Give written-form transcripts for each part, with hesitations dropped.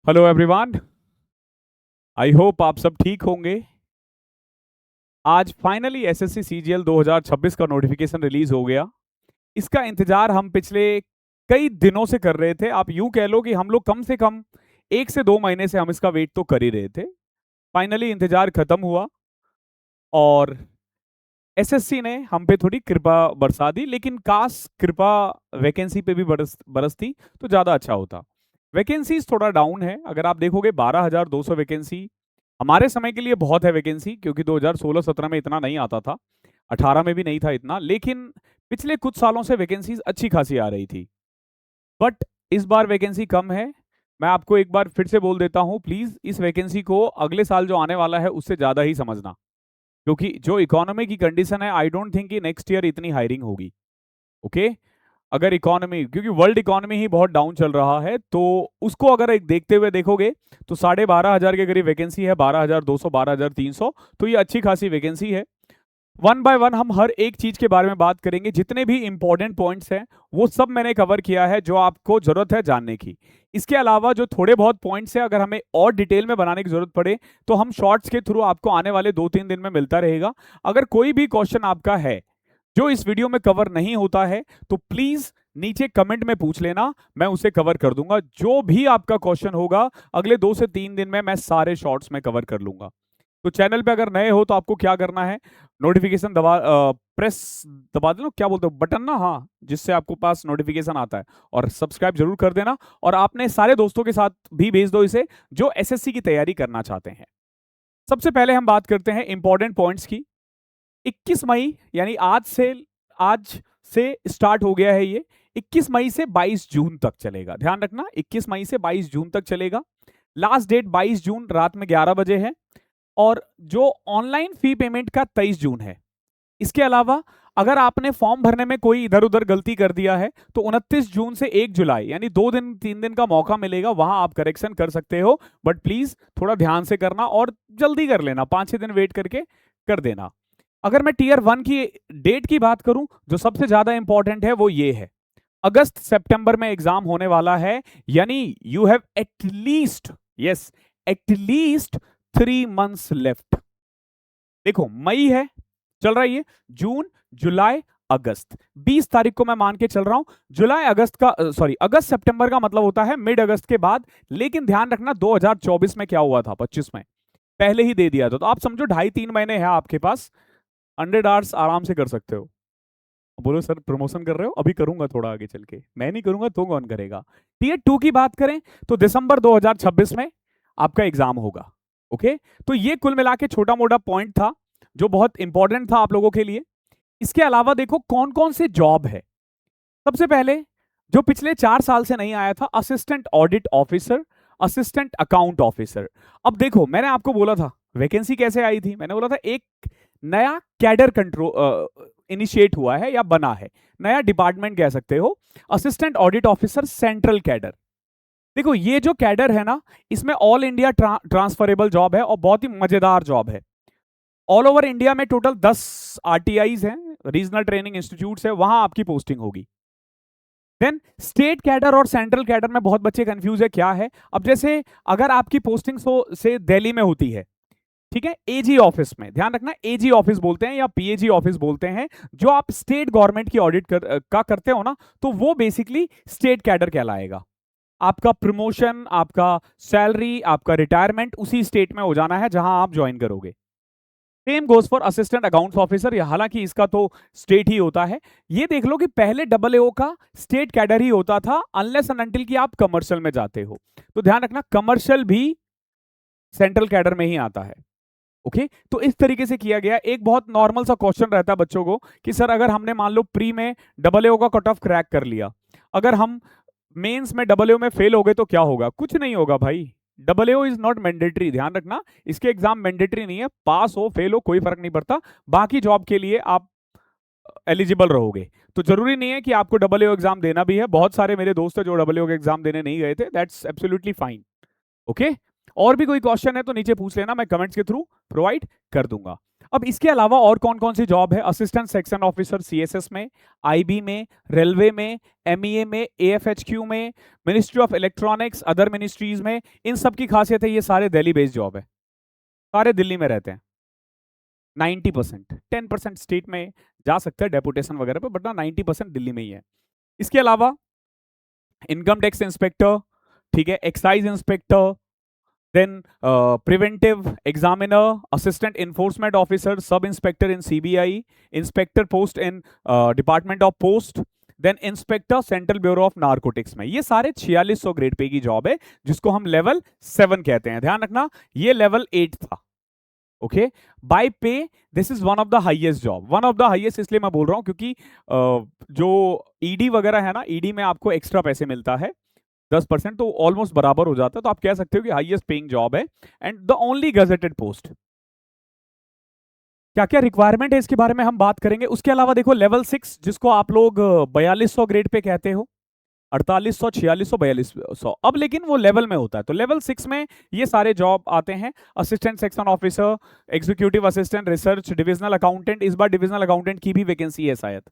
Hello everyone. I hope आप सब ठीक होंगे। आज फाइनली एसएससी सीजीएल 2026 का नोटिफिकेशन रिलीज हो गया। इसका इंतजार हम पिछले कई दिनों से कर रहे थे। आप यूं कह लो कि हम लोग कम से कम 1 से 2 महीने से हम इसका वेट तो कर ही रहे थे। फाइनली इंतजार खत्म हुआ और एसएससी ने हम पे थोड़ी कृपा बरसा दी, लेकिन काश कृपा वैकेंसी पे भी बरसती तो ज्यादा अच्छा होता। वैकेंसीज थोड़ा डाउन है। अगर आप देखोगे 12,200 वैकेंसी हमारे समय के लिए बहुत है वैकेंसी, क्योंकि 2016-17 में इतना नहीं आता था, 18 में भी नहीं था इतना। लेकिन पिछले कुछ सालों से वैकेंसीज अच्छी खासी आ रही थी, बट इस बार वैकेंसी कम है। मैं आपको एक बार फिर से बोल देता हूं, प्लीज इस वैकेंसी को अगले साल जो आने वाला है उससे ज्यादा ही समझना, क्योंकि जो इकोनॉमी की कंडीशन है आई डोंट थिंक कि नेक्स्ट ईयर इतनी हायरिंग होगी। ओके। अगर इकोनॉमी, क्योंकि वर्ल्ड इकोनॉमी ही बहुत डाउन चल रहा है, तो उसको अगर एक देखते हुए देखोगे तो 12,500 के करीब वैकेंसी है, 12,200 12,300, तो ये अच्छी खासी वैकेंसी है। वन बाय वन हम हर एक चीज के बारे में बात करेंगे। जितने भी इंपॉर्टेंट पॉइंट्स हैं वो सब मैंने कवर किया है जो आपको जरूरत है जानने की। इसके अलावा जो थोड़े बहुत पॉइंट्स हैं, अगर हमें और डिटेल में बनाने की जरूरत पड़े तो हम शॉर्ट्स के थ्रू आपको आने वाले 2-3 दिन में मिलता रहेगा। अगर कोई भी क्वेश्चन आपका है जो इस वीडियो में कवर नहीं होता है तो प्लीज नीचे कमेंट में पूछ लेना, मैं उसे कवर कर दूंगा। जो भी आपका क्वेश्चन होगा अगले 2 से 3 दिन में मैं सारे शॉर्ट्स में कवर कर लूंगा। तो चैनल पे अगर नए हो तो आपको क्या करना है, नोटिफिकेशन प्रेस दबा देना, क्या बोलते हो, बटन ना, हाँ, जिससे आपको पास नोटिफिकेशन आता है, और सब्सक्राइब जरूर कर देना। और आपने सारे दोस्तों के साथ भी भेज दो इसे जो एसएससी की तैयारी करना चाहते हैं। सबसे पहले हम बात करते हैं इंपॉर्टेंट पॉइंट्स की। 21 मई यानी आज से स्टार्ट हो गया है ये। 21 मई से 22 जून तक चलेगा, ध्यान रखना, 21 मई से 22 जून तक चलेगा। लास्ट डेट 22 जून रात में 11 बजे है, और जो ऑनलाइन फी पेमेंट का 23 जून है। इसके अलावा अगर आपने फॉर्म भरने में कोई इधर उधर गलती कर दिया है तो 29 जून से 1 जुलाई यानी 2 दिन 3 दिन का मौका मिलेगा, वहां आप करेक्शन कर सकते हो। बट प्लीज थोड़ा ध्यान से करना और जल्दी कर लेना, 5-6 दिन वेट करके कर देना। अगर मैं टीयर 1 की डेट की बात करूं, जो सबसे ज्यादा इंपॉर्टेंट है वो ये है, अगस्त सितंबर में एग्जाम होने वाला है। यानी you have at least, yes, at least 3 months left. देखो मई है, चल रहा है ये, जून, जुलाई, अगस्त, 20 तारीख को मैं मान के चल रहा हूं। जुलाई अगस्त का, सॉरी, अगस्त सितंबर का मतलब होता है मिड अगस्त के बाद। लेकिन ध्यान रखना 2024 में क्या हुआ था, 25 में पहले ही दे दिया था, तो आप समझो 2.5-3 महीने है आपके पास, 100 आवर्स आराम से कर सकते हो। बोलो सर प्रमोशन कर रहे हो, अभी करूंगा थोड़ा आगे चल के, मैं नहीं करूंगा तो कौन करेगा। टीयर 2 की बात करें तो दिसंबर 2026 में आपका एग्जाम होगा। ओके, तो ये कुल मिला के छोटा मोटा पॉइंट था जो बहुत इंपॉर्टेंट था आप लोगों के लिए। इसके अलावा देखो कौन कौन से जॉब है। सबसे पहले जो पिछले 4 साल से नहीं आया था, assistant audit officer, assistant account officer. अब देखो मैंने आपको बोला था वैकेंसी कैसे आई थी, मैंने बोला था एक नया कैडर कंट्रोल इनिशिएट हुआ है या बना है, नया डिपार्टमेंट कह सकते हो, assistant audit officer central cadre. देखो ये जो कैडर है ना, इसमें ऑल इंडिया ट्रांसफरेबल जॉब है और बहुत ही मजेदार जॉब है। ऑल ओवर इंडिया में टोटल 10 आरटीआईज हैं, रीजनल ट्रेनिंग इंस्टीट्यूट्स है, वहां आपकी पोस्टिंग होगी। देन स्टेट कैडर और सेंट्रल कैडर में बहुत बच्चे कंफ्यूज है क्या है। अब जैसे अगर आपकी पोस्टिंग से दिल्ली में होती है, ठीक है, एजी ऑफिस में, ध्यान रखना एजी ऑफिस बोलते हैं या पीएजी ऑफिस बोलते हैं, जो आप स्टेट गवर्नमेंट की ऑडिट का करते हो ना, तो वो बेसिकली स्टेट कैडर कहलाएगा। आपका प्रमोशन, आपका सैलरी, आपका रिटायरमेंट उसी स्टेट में हो जाना है जहां आप ज्वाइन करोगे। Same goes for assistant accounts officer, हालांकि इसका तो स्टेट ही होता है। ये देख लो कि पहले AAO का स्टेट कैडर ही होता था, अनलेस एंड अनटिल कि आप कमर्शियल में जाते हो। तो ध्यान रखना कमर्शियल भी सेंट्रल कैडर में ही आता है। ओके, तो इस तरीके से किया गया। एक बहुत नॉर्मल सा क्वेश्चन रहता है बच्चों को कि सर अगर हमने मान लो प्री में AA का कट ऑफ क्रैक कर लिया, अगर हम मेंस में AA में फेल हो गए तो क्या होगा। कुछ नहीं होगा भाई, AA इज नॉट मैंडेटरी, ध्यान रखना, इसके एग्जाम मैंडेटरी नहीं है, पास हो फेल हो कोई फर्क नहीं पड़ता, बाकी जॉब के लिए आप एलिजिबल रहोगे। तो जरूरी नहीं है कि आपको AA एग्जाम देना भी है। बहुत सारे मेरे दोस्त हैं जो AA के एग्जाम देने नहीं गए थे, दैट्स एब्सोल्युटली फाइन। ओके, और भी कोई क्वेश्चन है तो नीचे पूछ लेना, मैं कमेंट्स के थ्रू प्रोवाइड कर दूंगा। अब इसके अलावा और कौन कौन सी जॉब है? असिस्टेंट सेक्शन ऑफिसर सीएसएस में, आईबी में, रेलवे में, एमईए में, एएफएचक्यू में, ministry of electronics, other ministries में। इन सब की खासियत है ये सारे दिल्ली बेस्ड जॉब है, सारे दिल्ली में रहते हैं। 90%, 10% स्टेट में जा सकते हैं डेपुटेशन वगैरह पे, बट ना 90% दिल्ली में ही है। इसके अलावा इनकम टैक्स इंस्पेक्टर, ठीक है, excise inspector, then preventive examiner, assistant enforcement officer, sub inspector in CBI, inspector post in department of post, then inspector central bureau of narcotics में। ये सारे 4600 ग्रेड पे की जॉब है जिसको हम लेवल 7 कहते हैं। ध्यान रखना ये लेवल 8 था। ओके, बाय पे this is one of the highest job. One of the highest इसलिए मैं बोल रहा हूं क्योंकि जो ईडी वगैरह है ना, ईडी में आपको एक्स्ट्रा पैसे मिलता है 10%, तो ऑलमोस्ट बराबर हो जाता है। तो आप कह सकते हो कि हाईएस्ट पेइंग जॉब है and the only gazetted post. क्या क्या रिक्वायरमेंट है इसके बारे में हम बात करेंगे। उसके अलावा देखो लेवल 6 जिसको आप लोग 4200 ग्रेड पे कहते हो, 4800, 4600, 4200, अब लेकिन वो लेवल में होता है। तो लेवल 6 में ये सारे जॉब आते हैं। Assistant section officer, executive assistant, research, divisional accountant, इस बार डिविजनल अकाउंटेंट की भी वैकेंसी है शायद,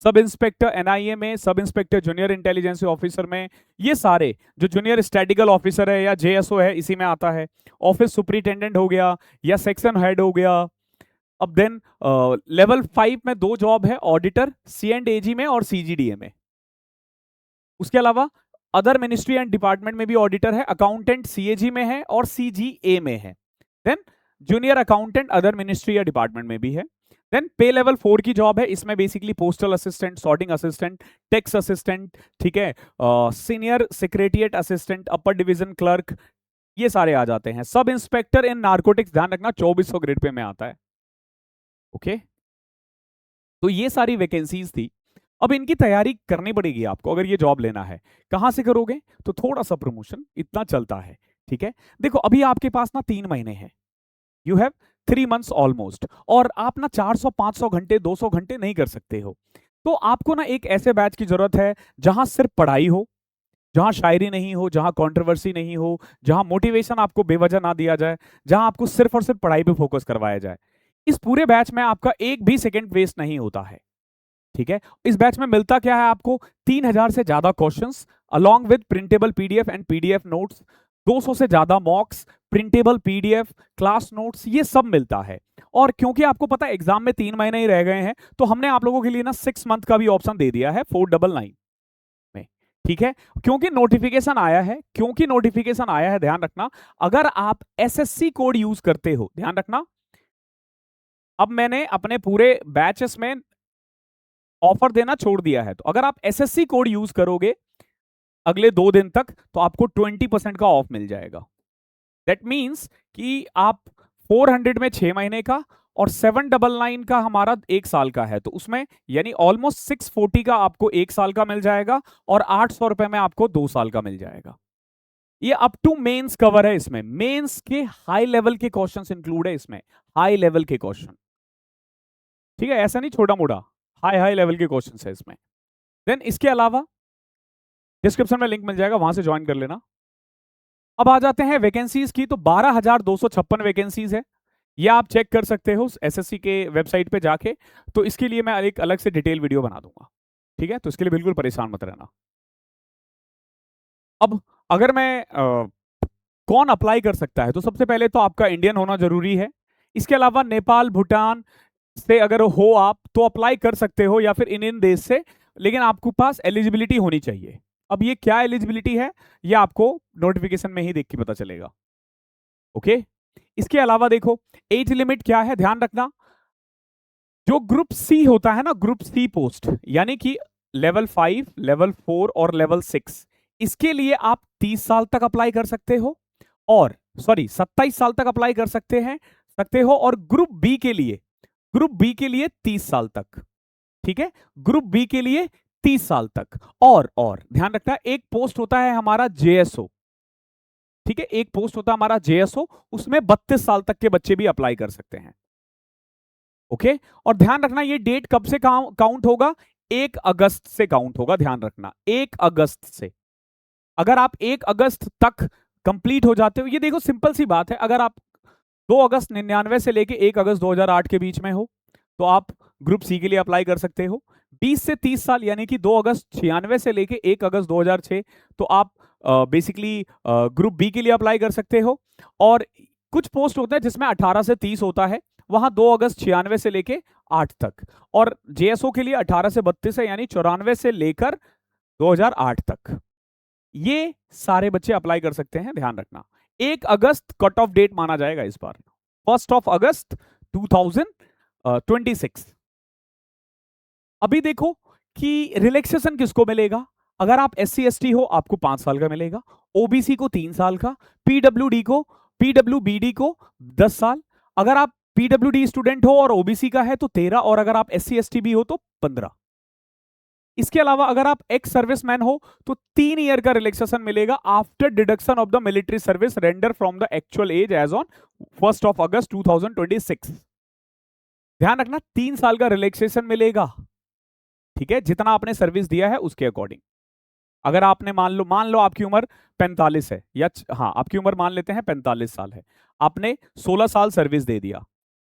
सब इंस्पेक्टर एनआईए में, sub inspector junior intelligence officer में, ये सारे जो जूनियर स्टैटिकल ऑफिसर है या जेएसओ है इसी में आता है। ऑफिस सुपरिटेंडेंट हो गया या सेक्शन हेड हो गया। अब देन लेवल 5 में 2 जॉब है, ऑडिटर सीएंडएजी में और सीजीडीए में। उसके अलावा अदर मिनिस्ट्री एंड डिपार्टमेंट में भी ऑडिटर है, अकाउंटेंट सीएजी में है और सीजीए में है। Then junior accountant other ministry या डिपार्टमेंट में भी है। देन पे लेवल 4 की जॉब है, इसमें basically postal assistant, sorting assistant, tax assistant, ठीक है, senior secretariat assistant, upper division clerk, ये सारे आ जाते हैं। सब इंस्पेक्टर इन नार्कोटिक्स, ध्यान रखना 2400 ग्रेड पे में आता है। ओके, तो ये सारी वैकेंसीज थी। अब इनकी तैयारी करनी पड़ेगी आपको अगर ये जॉब लेना है। कहां से करोगे? तो थोड़ा सा प्रमोशन इतना चलता है, ठीक है। देखो अभी आपके पास ना 3 महीने हैं, यू हैव 3 months ऑलमोस्ट, और आप ना 400, 500 घंटे, 200 घंटे नहीं कर सकते हो। तो आपको ना एक ऐसे बैच की जरूरत है जहां सिर्फ पढ़ाई हो, जहां शायरी नहीं हो, जहां कंट्रोवर्सी नहीं हो, जहां मोटिवेशन आपको बेवजह ना दिया जाए, जहां आपको सिर्फ और सिर्फ पढ़ाई पे फोकस करवाया जाए। इस पूरे बैच में आपका एक भी सेकंड वेस्ट नहीं होता है, ठीक है। इस बैच में मिलता क्या है आपको? 3000 से ज्यादा questions along with printable PDF and PDF notes, 200 से ज्यादा मॉक्स, प्रिंटेबल पीडीएफ, क्लास नोट्स, ये सब मिलता है। और क्योंकि आपको पता है एग्जाम में 3 महीने ही रह गए हैं, तो हमने आप लोगों के लिए ना 6 मंथ का भी ऑप्शन दे दिया है 499 में, ठीक है। क्योंकि नोटिफिकेशन आया है, क्योंकि नोटिफिकेशन आया है, ध्यान रखना, अगर आप एसएससी कोड यूज करते हो, ध्यान रखना, अब मैंने अपने पूरे बैचेस में ऑफर देना छोड़ दिया है, तो अगर आप एसएससी कोड यूज करोगे अगले 2 दिन तक तो आपको 20% का ऑफ मिल जाएगा। दैट मीन्स कि आप 400 में 6 महीने का और 799 का हमारा 1 साल का है, तो उसमें यानी ऑलमोस्ट 640 का आपको 1 साल का मिल जाएगा और 800 रुपए में आपको 2 साल का मिल जाएगा। ये अप टू मेंस कवर है, इसमें मेंस के हाई लेवल के क्वेश्चंस इंक्लूड है, इसमें हाई लेवल के क्वेश्चन, ठीक है, ऐसा नहीं छोटा मोटा, हाई हाई लेवल के क्वेश्चंस है इसमें। देन इसके अलावा डिस्क्रिप्शन में लिंक मिल जाएगा, वहां से ज्वाइन कर लेना। अब आ जाते हैं वैकेंसीज की, तो 12,256 वैकेंसीज है, ये आप चेक कर सकते हो एसएससी के वेबसाइट पे जाके। तो इसके लिए मैं एक अलग से डिटेल वीडियो बना दूंगा, ठीक है, तो इसके लिए बिल्कुल परेशान मत रहना। अब अगर मैं कौन अप्लाई कर सकता है, तो सबसे पहले तो आपका इंडियन होना जरूरी है। इसके अलावा नेपाल, भूटान से अगर हो आप तो अप्लाई कर सकते हो, या फिर इन देश से, लेकिन आपके पास एलिजिबिलिटी होनी चाहिए। अब ये क्या एलिजिबिलिटी है ये आपको नोटिफिकेशन में ही देख के पता चलेगा। ओके, इसके अलावा देखो एज लिमिट क्या है, ध्यान रखना, जो ग्रुप सी होता है ना, ग्रुप सी पोस्ट, यानी कि लेवल 5, लेवल 4 और लेवल 6, इसके लिए आप 30 साल तक अप्लाई कर सकते हो, और सॉरी 27 साल तक अप्लाई कर सकते हो, और ग्रुप बी के लिए, ग्रुप बी के लिए 30 साल तक, ठीक है, ग्रुप बी के लिए 30 साल तक। और ध्यान रखना एक पोस्ट होता है हमारा जेएसओ, ठीक है, एक पोस्ट होता है हमारा जेएसओ, उसमें 32 साल तक के बच्चे भी अप्लाई कर सकते हैं। ओके, और ध्यान रखना ये डेट कब से काउंट होगा? 1 अगस्त से काउंट होगा, ध्यान रखना 1 अगस्त से। अगर आप 1 अगस्त तक कंप्लीट हो जाते हो, ये देखो सिंपल सी बात है, अगर आप 2 अगस्त 99 से लेके 1 अगस्त 2008 के बीच में हो तो आप ग्रुप सी के लिए अप्लाई कर सकते हो। 20 से 30 साल यानी कि 2 अगस्त 96 से लेके 1 अगस्त 2006 तो आप बेसिकली ग्रुप बी के लिए अप्लाई कर सकते हो। और कुछ पोस्ट होते हैं जिसमें 18 से 30 होता है, वहां 2 अगस्त 96 से लेके 8 तक। और जेएसओ के लिए 18 से 32 है, यानी 94 से लेकर 2008 तक। ये सारे बच्चे अप्लाई कर सकते हैं, ध्यान रखना। 1 अगस्त कट ऑफ डेट माना जाएगा इस बार, 1 अगस्त 2026। अभी देखो कि रिलैक्सेशन किसको मिलेगा। अगर आप SC ST हो आपको 5 साल का मिलेगा, ओबीसी को 3 साल का, पीडब्ल्यूबीडी को 10 साल। अगर आप पीडब्ल्यूडी स्टूडेंट हो और ओबीसी का है तो 13, और अगर आप SC ST भी हो तो 15। इसके अलावा अगर आप एक्स सर्विसमैन हो तो 3 ईयर का रिलैक्सेशन मिलेगा after deduction of the military service render from the actual age age on 1 August 2026। ध्यान रखना 3 साल का रिलैक्सेशन मिलेगा, ठीक है, जितना आपने सर्विस दिया है उसके अकॉर्डिंग। अगर आपने मान लो आपकी उम्र 45 है, या हाँ आपकी उम्र मान लेते हैं 45 साल है, आपने 16 साल सर्विस दे दिया,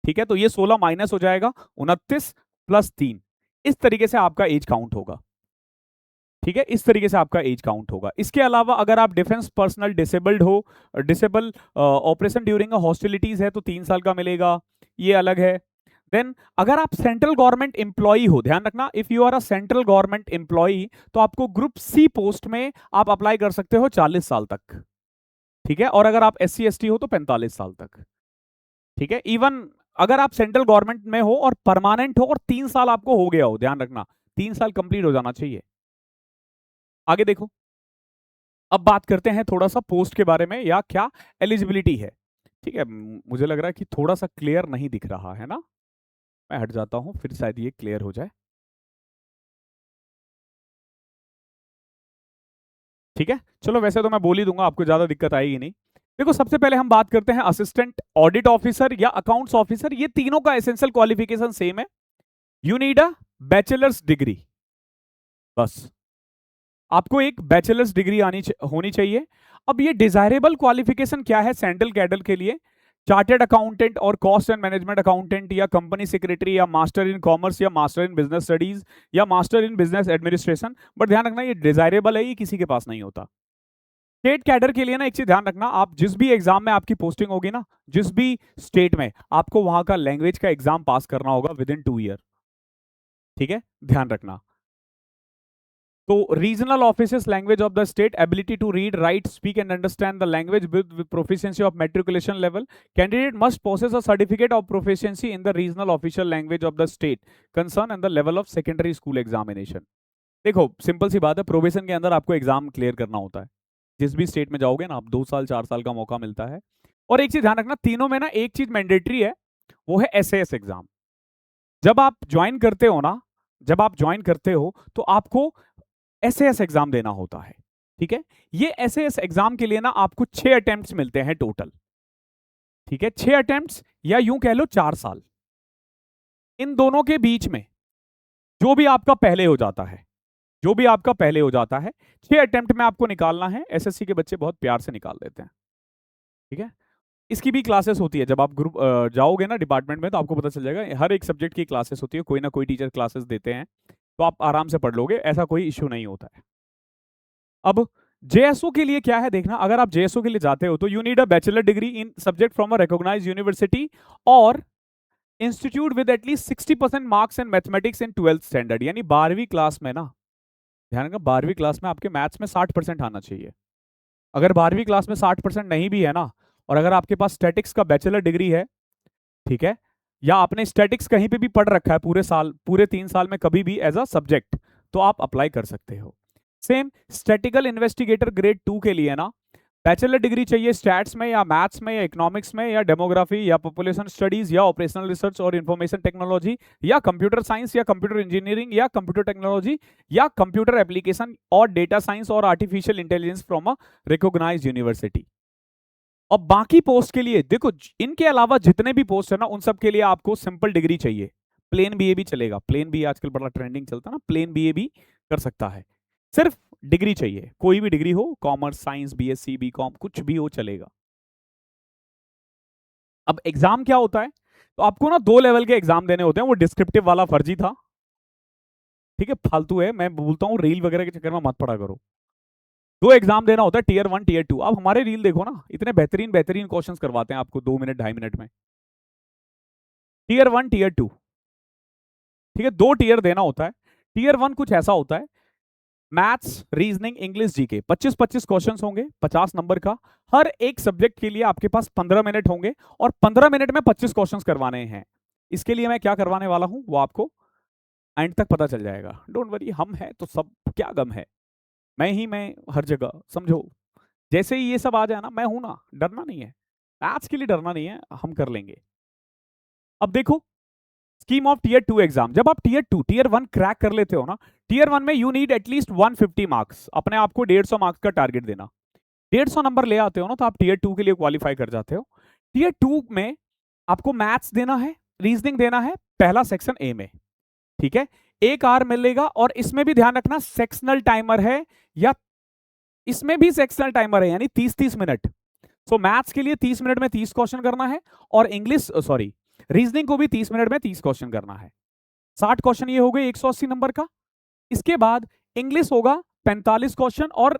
ठीक है, तो ये 16 माइनस हो जाएगा 29 प्लस 3, इस तरीके से आपका एज काउंट होगा, ठीक है, इस तरीके से आपका एज काउंट होगा। इसके अलावा अगर आप डिफेंस पर्सनल डिसेबल्ड हो, डिसेबल ऑपरेशन ड्यूरिंग हॉस्टिलिटीज है तो 3 साल का मिलेगा, ये अलग है। देन अगर आप सेंट्रल गवर्नमेंट एम्प्लॉई हो, ध्यान रखना, if you are a central government employee तो आपको ग्रुप सी पोस्ट में आप अप्लाई कर सकते हो 40 साल तक, ठीक है, और अगर आप SC ST हो तो 45 साल तक, ठीक है। इवन अगर आप सेंट्रल गवर्नमेंट में हो और परमानेंट हो और 3 साल आपको हो गया हो, ध्यान रखना 3 साल कंप्लीट हो जाना चाहिए। आगे देखो, अब बात करते हैं थोड़ा सा पोस्ट के बारे में, या क्या एलिजिबिलिटी है, ठीक है। मुझे लग रहा है कि थोड़ा सा क्लियर नहीं दिख रहा है ना, मैं हट जाता हूं फिर शायद ये क्लियर हो जाए, ठीक है। चलो वैसे तो मैं बोल ही दूंगा, आपको ज्यादा दिक्कत आएगी नहीं। देखो सबसे पहले हम बात करते हैं असिस्टेंट ऑडिट ऑफिसर या अकाउंट्स ऑफिसर, ये तीनों का एसेंशियल क्वालिफिकेशन सेम है। You need a bachelors degree, बस आपको एक बैचलर्स डिग्री होनी चाहिए। अब ये डिजायरेबल क्वालिफिकेशन क्या है सेंट्रल कैडर के लिए, चार्टेड अकाउंटेंट और कॉस्ट एंड मैनेजमेंट अकाउंटेंट, या कंपनी सेक्रेटरी, या मास्टर इन कॉमर्स, या मास्टर इन बिजनेस स्टडीज, या master in business administration. But ध्यान रखना ये डिजायरेबल है, ये किसी के पास नहीं होता। स्टेट कैडर के लिए ना एक चीज ध्यान रखना, आप जिस भी एग्जाम में आपकी पोस्टिंग होगी ना, जिस भी स्टेट में, आपको वहां का लैंग्वेज का एग्जाम पास करना होगा विद इन 2 ईयर, ठीक है, ध्यान रखना। तो regional offices language of the state, ability to read write speak and understand the language with proficiency of matriculation level, candidate must possess a certificate of proficiency in the regional official language of the state concern and the level of secondary school examination. देखो simple सी बात है, probation के अंदर आपको exam clear करना होता है, जिस भी स्टेट में जाओगे ना आप 2 साल 4 साल का मौका मिलता है। और एक चीज ध्यान रखना, तीनों में ना एक चीज मैंडेटरी है, वो है SAS एग्जाम। जब आप ज्वाइन करते हो ना, जब आप ज्वाइन करते हो तो आपको SAS एग्जाम देना होता है, ठीक है। ये SAS एग्जाम के लिए ना आपको 6 अटेम्प्ट्स मिलते हैं टोटल, ठीक है, 6 अटेम्प्ट्स, या यूं कह लो 4 साल। इन दोनों के बीच में जो भी आपका पहले हो जाता है, जो भी आपका पहले हो जाता है, 6 अटेम्प्ट में आपको निकालना है। SSC के बच्चे बहुत प्यार से निकाल देते हैं, ठीक है। इसकी भी क्लासेस होती है, जब आप ग्रुप जाओगे ना डिपार्टमेंट में तो आपको पता चल जाएगा, हर एक सब्जेक्ट की क्लासेस होती है, कोई ना कोई टीचर क्लासेस देते हैं, तो आप आराम से पढ़ लोगे, ऐसा कोई इश्यू नहीं होता है। अब JSO के लिए क्या है देखना, अगर आप JSO के लिए जाते हो तो you need a bachelor degree in subject from a recognised university और institute with at least 60% marks in mathematics in 12th standard, यानी 12वीं क्लास में ना, ध्यान रखना 12वीं क्लास में आपके मैथ्स में 60% आना चाहिए। अगर 12वीं क्लास में 60% नहीं भी है ना, और अगर आपके पास स्टैटिक्स का बैचलर डिग्री है, ठीक है, या आपने स्टैटिक्स कहीं पे भी पढ़ रखा है पूरे साल, पूरे 3 साल में कभी भी एज अ सब्जेक्ट, तो आप अप्लाई कर सकते हो। सेम स्टैटिकल इन्वेस्टिगेटर ग्रेड 2 के लिए ना बैचलर डिग्री चाहिए स्टैट्स में, या मैथ्स में, या इकोनॉमिक्स में, या डेमोग्राफी, या पॉपुलेशन स्टडीज, या ऑपरेशनल रिसर्च और इंफॉर्मेशन टेक्नोलॉजी, या कंप्यूटर साइंस, या कंप्यूटर इंजीनियरिंग, या कंप्यूटर टेक्नोलॉजी, या कंप्यूटर एप्लीकेशन और डेटा साइंस और artificial intelligence from a recognised university. और बाकी पोस्ट के लिए देखो, इनके अलावा जितने भी पोस्ट है ना, उन सब के लिए आपको सिंपल डिग्री चाहिए। प्लेन BA भी चलेगा, प्लेन BA आजकल बड़ा ट्रेंडिंग चलता है ना, प्लेन BA भी कर सकता है, सिर्फ डिग्री चाहिए, कोई भी डिग्री हो, कॉमर्स, साइंस, BSc, BCom, कुछ भी हो चलेगा। अब एग्जाम क्या होता है, तो आपको ना 2 लेवल के एग्जाम देने होते हैं। वो डिस्क्रिप्टिव वाला फर्जी था, ठीक है, फालतू है, मैं बोलता हूँ रील वगैरह के चक्कर में मत पड़ा करो। 2 एग्जाम देना होता है, टीयर 1 टीयर 2। अब हमारे रील देखो ना, इतने बेहतरीन बेहतरीन क्वेश्चंस करवाते हैं आपको 2 मिनट 2.5 मिनट में। टीयर 1 टीयर 2, ठीक है, 2 टीयर देना होता है। टीयर 1 कुछ ऐसा होता है, maths, reasoning, English, GK, 25-25 questions होंगे, 50 नंबर का। हर एक सब्जेक्ट के लिए आपके पास 15 मिनट होंगे और 15 मिनट में 25 क्वेश्चंस करवाने हैं। इसके लिए मैं क्या करवाने वाला हूं वो आपको एंड तक पता चल जाएगा। डोंट वरी, हम हैं तो सब क्या गम है, मैं हर जगह, समझो। जैसे ही ये सब आ जाए ना, मैं हूं ना, डरना नहीं है, मैथ्स के लिए डरना नहीं है, हम कर लेंगे। अब देखो, स्कीम ऑफ टीयर 2 एग्जाम। जब आप टीयर 1 क्रैक कर लेते हो ना, टीयर 1 में यू नीड एटलीस्ट 150 मार्क्स, अपने आप को 150 मार्क्स का टारगेट देना। 150 नंबर ले आते हो ना, तो आप टीयर 2 के लिए क्वालिफाई कर जाते हो। टीयर 2 में आपको मैथ्स देना है, रीजनिंग देना है, पहला सेक्शन ए में, ठीक है, 1 आवर मिलेगा। और इसमें भी ध्यान रखना, सेक्शनल टाइमर है, या इसमें भी सेक्शनल टाइमर है, यानी 30-30 मिनट। सो मैथ्स के लिए 30 मिनट में 30 क्वेश्चन करना है, और इंग्लिश सॉरी रीजनिंग को भी 30 मिनट में 30 क्वेश्चन करना है। 60 क्वेश्चन ये हो गए 180 नंबर का। इसके बाद इंग्लिश होगा 45 क्वेश्चन और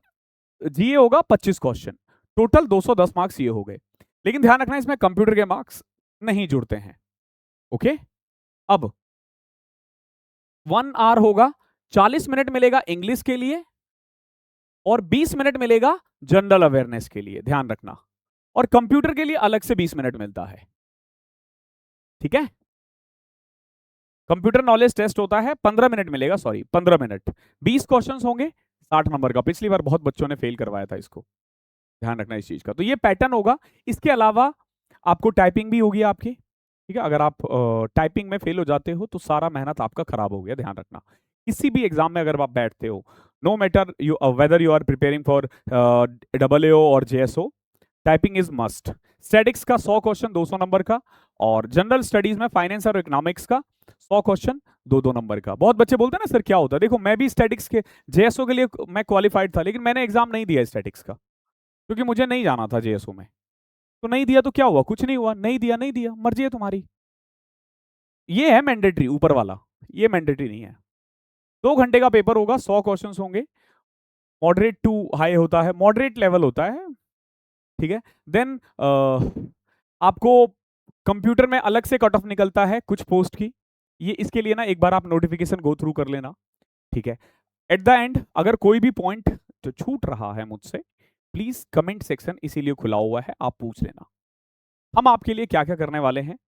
जीए होगा 25 क्वेश्चन। टोटल 210 मार्क्स ये हो गए। लेकिन ध्यान रखना, इसमें कंप्यूटर के मार्क्स नहीं जुड़ते हैं। ओके, अब 1 आवर होगा, 40 मिनट मिलेगा इंग्लिश के लिए और 20 मिनट मिलेगा जनरल अवेयरनेस के लिए, ध्यान रखना। और कंप्यूटर के लिए अलग से 20 मिनट मिलता है, ठीक है। कंप्यूटर नॉलेज टेस्ट होता है, 15 मिनट मिलेगा, सॉरी 15 मिनट, 20 क्वेश्चंस होंगे, 60 नंबर का। पिछली बार बहुत बच्चों ने फेल करवाया था इसको, ध्यान रखना इस चीज का। तो ये पैटर्न होगा। इसके अलावा आपको टाइपिंग भी होगी आपकी, ठीक है। अगर आप टाइपिंग में फेल हो जाते हो तो सारा मेहनत आपका खराब हो गया, ध्यान रखना। किसी भी एग्जाम में अगर आप बैठते हो, no matter you whether you are preparing for AAO और JSO, typing is must. Statics का 100 क्वेश्चन 200 नंबर का, और जनरल स्टडीज में फाइनेंस और इकोनॉमिक्स का 100 क्वेश्चन 2-2 नंबर का। बहुत बच्चे बोलते हैं ना सर क्या होता है, देखो मैं भी स्टैटिक्स के JSO के लिए मैं क्वालिफाइड था, लेकिन मैंने एग्जाम नहीं दिया स्टैटिक्स का, क्योंकि मुझे नहीं जाना था JSO में। तो नहीं दिया तो क्या हुआ, कुछ नहीं हुआ, नहीं दिया नहीं दिया, मर्जी है तुम्हारी। ये है मैंडेटरी, ऊपर वाला, ये मैंडेटरी नहीं है। 2 घंटे का पेपर होगा, 100 क्वेश्चन होंगे। मॉडरेट टू हाई होता है, मॉडरेट लेवल होता है, ठीक है। देन आपको कंप्यूटर में अलग से कट ऑफ निकलता है कुछ पोस्ट की, ये इसके लिए ना एक बार आप नोटिफिकेशन गो थ्रू कर लेना, ठीक है। एट द एंड अगर कोई भी पॉइंट जो छूट रहा है मुझसे, प्लीज कमेंट सेक्शन इसीलिए खुला हुआ है, आप पूछ लेना। हम आपके लिए क्या क्या करने वाले हैं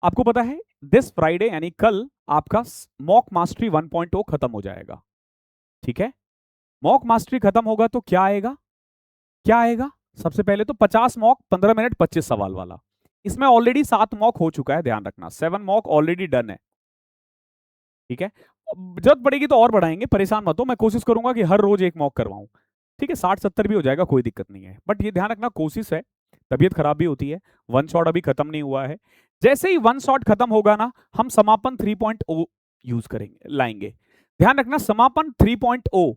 आपको पता है, दिस फ्राइडे यानी कल आपका मॉक मास्टरी 1.0 खत्म हो जाएगा, ठीक है। मॉक मास्टरी खत्म होगा तो क्या आएगा, क्या आएगा, सबसे पहले तो 50 मॉक 15 मिनट 25 सवाल वाला। इसमें ऑलरेडी 7 मॉक हो चुका है, ध्यान रखना, 7 मॉक ऑलरेडी डन है, ठीक है। जरूरत पड़ेगी तो और बढ़ाएंगे, परेशान मत हो, मैं कोशिश करूंगा कि हर रोज एक मॉक करवाऊं, ठीक है। 60-70 भी हो जाएगा, कोई दिक्कत नहीं है, बट ये ध्यान रखना कोशिश है, तबीयत खराब भी होती है। 1 शॉट अभी खत्म नहीं हुआ है, जैसे ही 1 शॉट खत्म होगा ना, हम समापन 3.0 यूज करेंगे, लाएंगे। ध्यान रखना, समापन 3.0,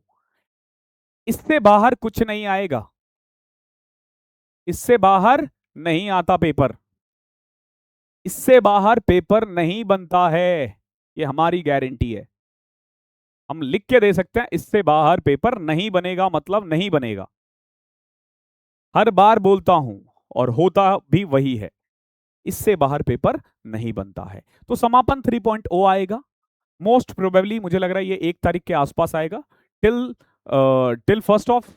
इससे बाहर कुछ नहीं आएगा, इससे बाहर नहीं आता पेपर, इससे बाहर पेपर नहीं बनता है, ये हमारी गारंटी है। हम लिख के दे सकते हैं, इससे बाहर पेपर नहीं बनेगा, मतलब नहीं बनेगा। हर बार बोलता हूं और होता भी वही है, इससे बाहर पेपर नहीं बनता है। तो समापन 3.0 आएगा, मोस्ट प्रोबेबली मुझे लग रहा है ये 1 तारीख के आसपास आएगा। टिल 1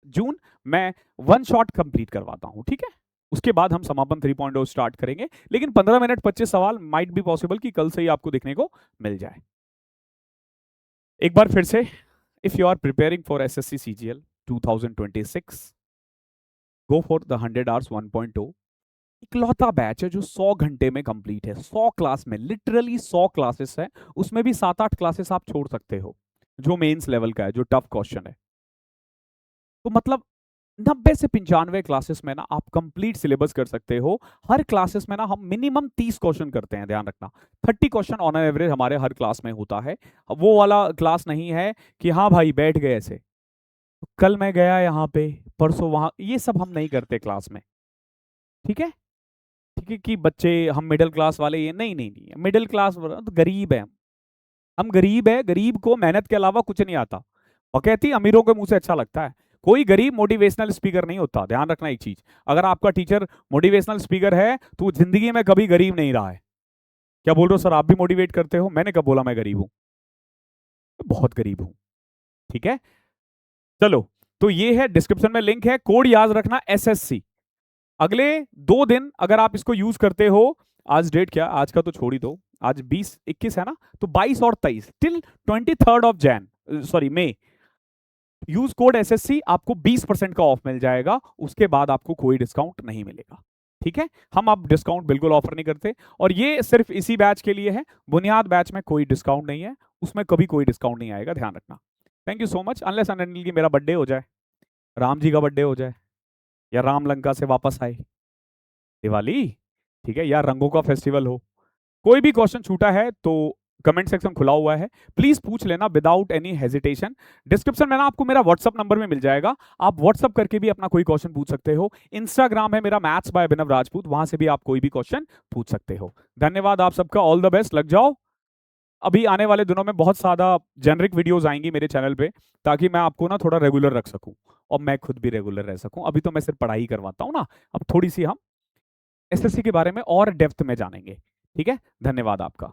जून मैं 1 शॉट कंप्लीट करवाता हूं, ठीक है। उसके बाद हम समापन 3.0 स्टार्ट करेंगे, लेकिन 15 मिनट 25 सवाल माइट बी पॉसिबल कि कल से ही आपको देखने को मिल जाए। एक बार फिर से, if you are preparing for SSC CGL 2026, go for the 100 hours 1.0। इकलौता बैच है जो 100 घंटे में कंप्लीट है, 100 क्लास में, लिटरली 100 क्लासेस है, उसमें भी 7-8 क्लासेस आप छोड़ सकते हो, जो मेंस लेवल का है, जो टफ क्वेश्चन है। तो मतलब 90 से 95 क्लासेस में ना आप कंप्लीट सिलेबस कर सकते हो। हर क्लासेस में ना हम मिनिमम 30 क्वेश्चन करते हैं, ध्यान रखना, 30 क्वेश्चन ऑन एवरेज हमारे हर क्लास में होता है। वो वाला क्लास नहीं है कि हाँ भाई बैठ गए ऐसे, तो कल मैं गया यहाँ पे, परसों वहां, ये सब हम नहीं करते क्लास में, ठीक है। ठीक है, कि बच्चे हम मिडिल क्लास वाले, ये नहीं नहीं नहीं, मिडिल क्लास तो गरीब है, हम गरीब है, गरीब को मेहनत के अलावा कुछ नहीं आता। और कहती अमीरों के मुंह से अच्छा लगता है। कोई गरीब मोटिवेशनल स्पीकर नहीं होता, ध्यान रखना एक चीज। अगर आपका टीचर मोटिवेशनल स्पीकर है तो वो जिंदगी में कभी गरीब नहीं रहा है। क्या बोल रहे हो सर, आप भी मोटिवेट करते हो? मैंने कब बोला मैं गरीब हूं? बहुत गरीब हूं। ठीक है, चलो। तो ये है, डिस्क्रिप्शन में लिंक है, कोड याद रखना SSC। अगले 2 दिन अगर आप इसको यूज करते हो, आज डेट क्या, आज का तो छोड़ ही दो, आज 20-21 है ना, तो 22 और 23 till 23 sorry May, use code SSC, आपको 20% का ऑफ मिल जाएगा। उसके बाद आपको कोई डिस्काउंट नहीं मिलेगा। ठीक है, हम अब डिस्काउंट बिल्कुल ऑफर नहीं करते, और ये सिर्फ इसी बैच के लिए है। बुनियाद बैच में कोई डिस्काउंट नहीं है, उसमें कभी कोई डिस्काउंट नहीं आएगा, ध्यान रखना। Thank you so much. Unless and until कि मेरा बर्थडे हो जाए, राम जी का बर्थडे हो जाए, या राम लंका से वापस आए, दिवाली, ठीक है, या रंगों का फेस्टिवल हो, कोई भी क्वेश्चन छूटा है तो कमेंट सेक्शन खुला हुआ है, प्लीज पूछ लेना विदाउट एनी हेजिटेशन। डिस्क्रिप्शन में ना आपको मेरा व्हाट्सअप नंबर में मिल जाएगा, आप व्हाट्सअप करके भी अपना कोई क्वेश्चन पूछ सकते हो। इंस्टाग्राम है मेरा मैथ्स बाय अभिनव राजपूत, वहां से भी आप कोई भी क्वेश्चन पूछ सकते हो। धन्यवाद आप सबका, ऑल द बेस्ट, लग जाओ। अभी आने वाले दिनों में बहुत ज्यादा जेनरिक वीडियोस आएंगी मेरे चैनल पे, ताकि मैं आपको ना थोड़ा रेगुलर रख सकूं, और मैं खुद भी रेगुलर रह सकूं। अभी तो मैं सिर्फ पढ़ाई करवाता हूं ना, अब थोड़ी सी हम SSC के बारे में और डेप्थ में जानेंगे। ठीक है, धन्यवाद आपका।